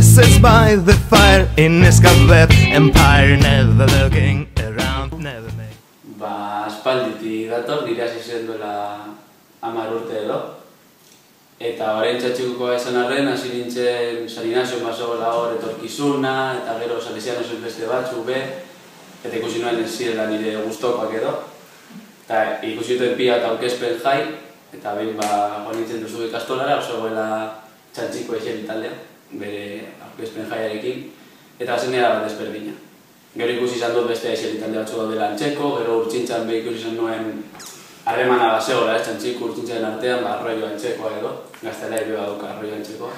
sits by the fire in his cobweb empire, never looking around, never make. Aspalditik dator, nire hasi zen duela 10 urte edo. Eta orain txatxikukoa esan arren, hasi nintzen San Ignacio basola hor etorkizuna, eta gero Salesianos beste batzuk be, eta ikusi nuen ez zirela nire gustokoak edo. Eta ikusi duten pia eta aurkezpen jai, eta behin joan nintzen duzu ikastolara, oso goela txantxiko eixen taldea, bere aurkezpen jaiarekin, eta zenera bat desberdina. Gero ikusi izan dut beste eixen talde batzu daudela antxeko, gero urtsintzan be ikusi izan nuen harremana basegola, txantxiko urtsintzaren artean, arroio antxekoa edo, gaztelai beba duka arroio antxekoa.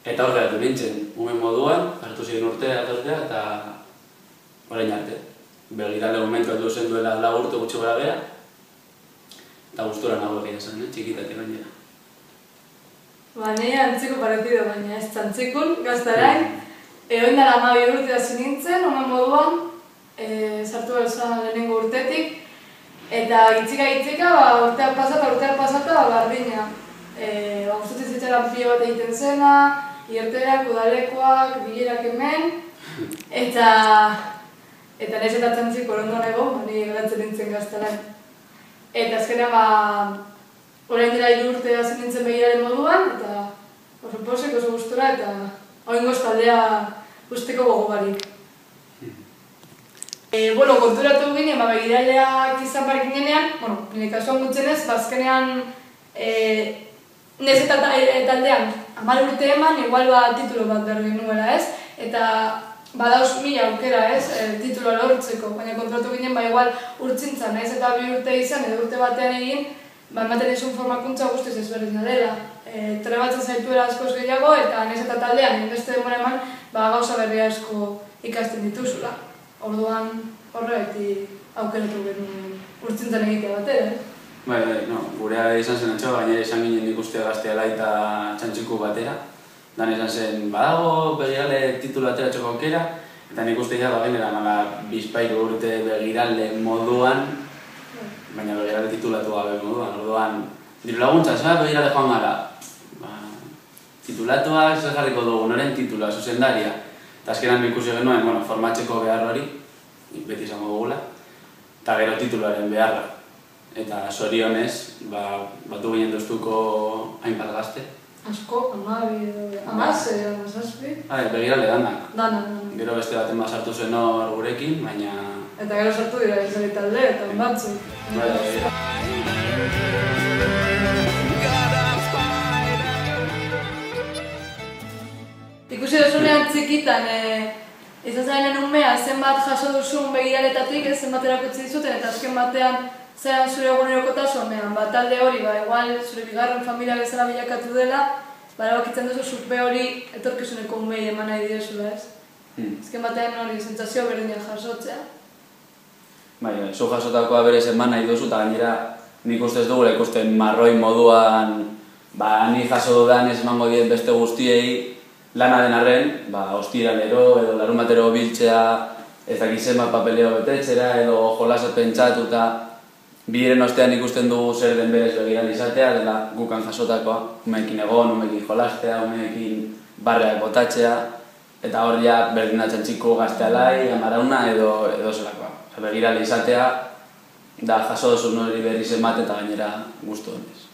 Eta hor geratu nintzen, umen moduan, hartu ziren urtea eta orain arte. Begirale momentu aldu zen duela 4 urte gutxi gora bera, eta gustura nago egia zen, txikitatik gainera. Nire antzeko paretido, baina ez txantxikun, gaztarain. Egoin dara 12 urte hasi nintzen, omen moduan, sartu belzan lehenengo urtetik, eta gitzika, urteak pasata, bardina. Gustutzen zitzaran pio bat egiten zena, ierterak, udalekoak, bilerak hemen, eta nahiz eta txantxiko orondoan egon, nire geratzen nintzen gaztarain. Eta azkenean, orain dira 3 urte hasi nintzen begiraren moduan, eta oso posek, oso gustura, eta oingoz taldea usteko gogo barik. Konturatu ginen, begiraleak izan barik ginean, nire kasuan gutxenez, azkenean nahiz eta taldean 10 urte eman, igual titulo bat behar genuela ez, eta badauz 1000 aukera ez, tituloa lortzeko, baina kontratu ginen igual urtzintzan, nahiz eta 2 urte izan edo urte batean egin, ematen izun formakuntza guztiz ezberdina dela. Trebatzen zaituela askoz gehiago eta nahiz eta taldean, beste denbora eman, gauza berria asko ikasten dituzula. Orduan horregatik aukeratu genuen urtzintzan egitea batera. Gurea izan zen antxo, gainera izan ginen ikustea gazteala eta txantxiku batera. Dan izan zen, badago begirale titulu ateratzeko aukera, eta nik uste izan gainera bizpairu urte begirale moduan, baina begirale titulatu gabe moduan. Orduan, diru laguntza, begirale joan gara. Titulatuak zer jarriko dugu, noren titula, zuzendaria. Eta azkenan ikusi genuen, formatzeko behar hori, beti izango dugula, eta gero tituluaren beharra. Eta zorionez, batu ginen duztuko hainbat gazte. Asko, 12 edo 17. Begirale danak. Danak. Gero beste baten sartu zen hor gurekin, baina... Eta gero sartu dira izan talde, eta batzu. Ikusi duzunean txikitan, izan zainen unmea, zenbat jaso duzun begiraletatik, zenbat erakutsi dizuten, eta azken batean zeran zure egunerokotasunean, talde hori, igual zure bigarren familia bezala bilakatu dela, erabakitzen duzu zupe hori etorkizuneko unmei eman nahi direzula, ez? Azken batean hori sentsazio berdinak jasotzea. Zu jasotakoa berez eman nahi duzu, eta gainera nik ustez dugula ikusten marroi moduan, ni jaso dudan ez emango diet beste guztiei lana den arren, ostiralero edo larunbatero biltzea, ez dakizen papeleo betetzera edo jolasat pentsatu eta biren ostean ikusten dugu zer den berez begirale izatea, dela gukan jasotakoa, umeekin egon, umeekin jolastea, umeekin barreak botatzea, eta hor ja berdin txantxiko gaztealai, amarauna edo zelakoa. Begirale izatea, da jaso duzun hori berriz emat eta gainera gustu honez.